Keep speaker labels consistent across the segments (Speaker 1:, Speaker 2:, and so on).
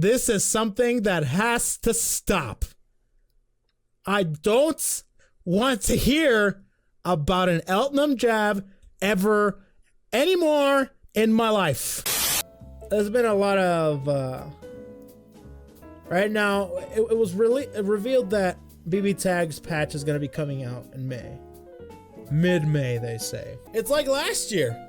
Speaker 1: This is something that has to stop. I don't want to hear about an Eltnum jab ever anymore in my life. There's been a lot of right now it was really revealed that BBTAG's patch is going to be coming out in May. Mid-May, they say. It's like last year.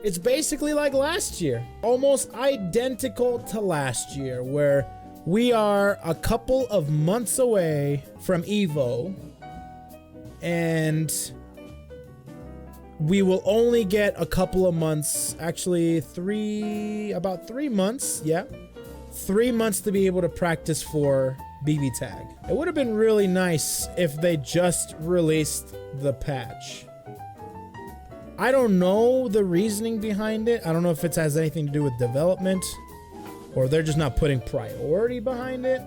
Speaker 1: It's basically like last year. Almost identical to last year, where we are a couple of months away from EVO, and we will only get a couple of months, actually about 3 months, yeah. 3 months to be able to practice for BBTAG. It would have been really nice if they just released the patch. I don't know the reasoning behind it. I don't know if it has anything to do with development or they're just not putting priority behind it.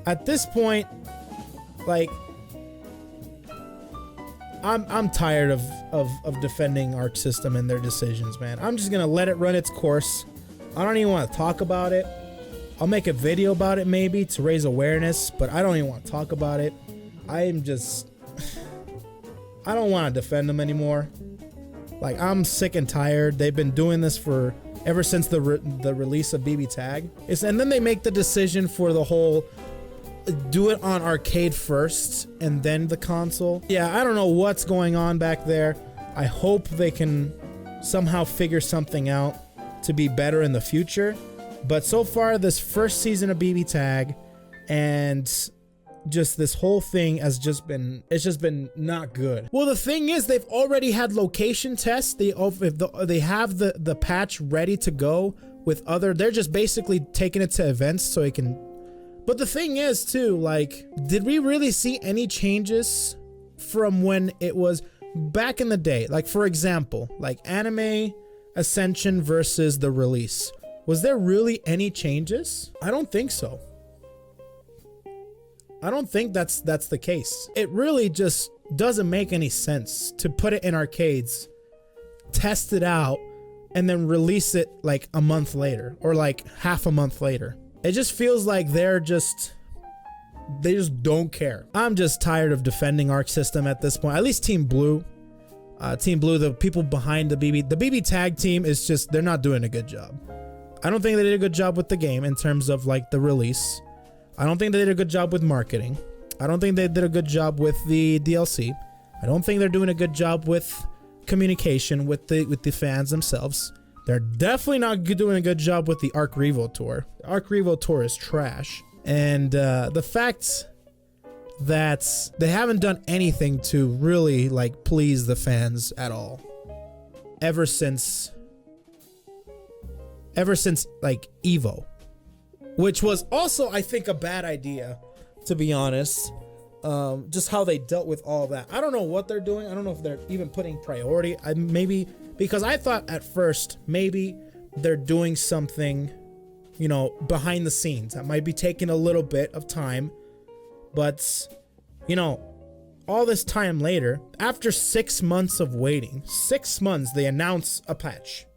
Speaker 1: At this point, like, I'm tired of defending Arc System and their decisions, man. I'm just gonna let it run its course. I don't even want to talk about it. I'll make a video about it maybe to raise awareness, but I don't even want to talk about it. I don't want to defend them anymore. Like, I'm sick and tired. They've been doing this for ever since the release of BBTAG. And then they make the decision for the whole do it on arcade first and then the console. Yeah, I don't know what's going on back there. I hope they can somehow figure something out to be better in the future. But so far, this first season of BBTAG and just this whole thing has just been, it's just been not good. Well, the thing is, they've already had location tests. They have the patch ready to go with they're just basically taking it to events so it can. But the thing is too, like, did we really see any changes from when it was back in the day? Like, for example, like Anime Ascension versus the release. Was there really any changes? I don't think so. I don't think that's the case. It really just doesn't make any sense to put it in arcades, test it out, and then release it like a month later or like half a month later. It just feels like they just don't care. I'm just tired of defending Arc System at this point. At least Team Blue. Team Blue, the people behind the BBTAG team is just, they're not doing a good job. I don't think they did a good job with the game in terms of like the release. I don't think they did a good job with marketing. I don't think they did a good job with the DLC. I don't think they're doing a good job with communication with the fans themselves. They're definitely not doing a good job with the Arc Revo Tour. The Arc Revo Tour is trash. And the fact that they haven't done anything to really like please the fans at all ever since like EVO, which was also, I think, a bad idea, to be honest. Just how they dealt with all that. I don't know what they're doing. I don't know if they're even putting priority. Maybe because I thought at first maybe they're doing something, you know, behind the scenes that might be taking a little bit of time. But, you know, all this time later, after 6 months of waiting, 6 months, they announce a patch.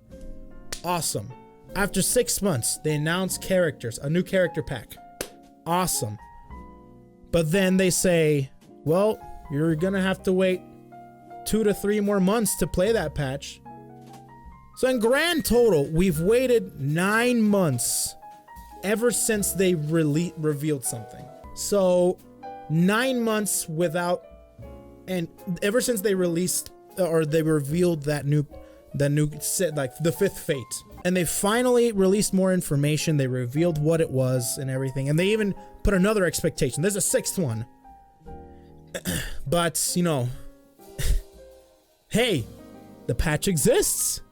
Speaker 1: Awesome. After 6 months, they announce characters, a new character pack. Awesome. But then they say, well, you're gonna have to wait 2 to 3 more months to play that patch. So in grand total, we've waited 9 months ever since they revealed something. So 9 months without, and ever since they released or they revealed that new set, like the 5th Fate. And they finally released more information. They revealed what it was and everything. And they even put another expectation. There's a 6th one. But, you know, hey, the patch exists.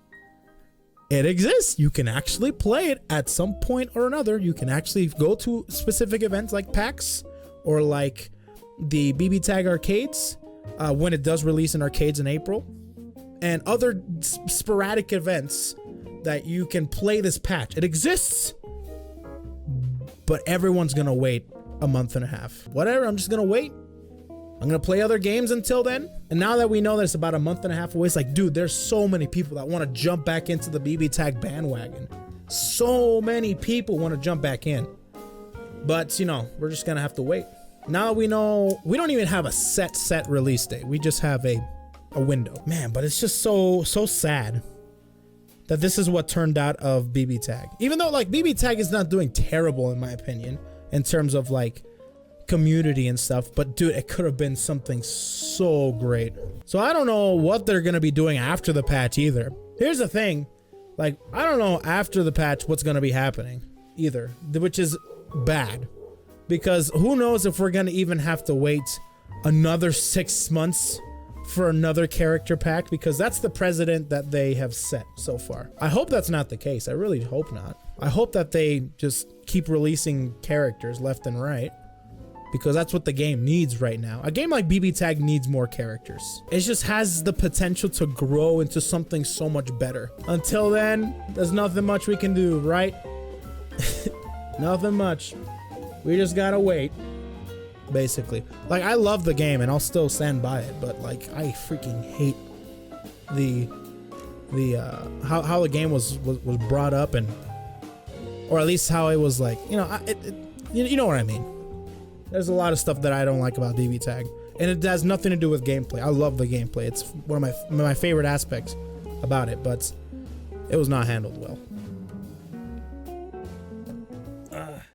Speaker 1: It exists. You can actually play it at some point or another. You can actually go to specific events like PAX or like the BBTAG arcades when it does release in arcades in April. And other sporadic events that you can play this patch. It exists, but everyone's gonna wait a month and a half. Whatever, I'm just gonna wait. I'm gonna play other games until then. And now that we know that it's about a month and a half away, it's like, dude, there's so many people that want to jump back into the BBTAG bandwagon. So many people want to jump back in. But, you know, we're just going to have to wait. Now we know we don't even have a set release date. We just have a window. Man, but it's just so sad that this is what turned out of BBTAG. Even though like BBTAG is not doing terrible in my opinion in terms of like community and stuff, but dude, it could have been something so great. So I don't know what they're gonna be doing after the patch either. Here's the thing, like I don't know after the patch what's gonna be happening either, which is bad, because who knows if we're gonna even have to wait another 6 months for another character pack, because that's the precedent that they have set so far. I hope that's not the case. I really hope not. I hope that they just keep releasing characters left and right, because that's what the game needs right now. A game like BBTAG needs more characters. It just has the potential to grow into something so much better. Until then, there's nothing much we can do, right? Nothing much. We just gotta wait. Basically, like I love the game and I'll still stand by it, but like I freaking hate the how the game was brought up, and or at least how it was like, you know, you know what I mean. There's a lot of stuff that I don't like about BBTAG, and it has nothing to do with gameplay. I love the gameplay. It's one of my favorite aspects about it, but it was not handled well.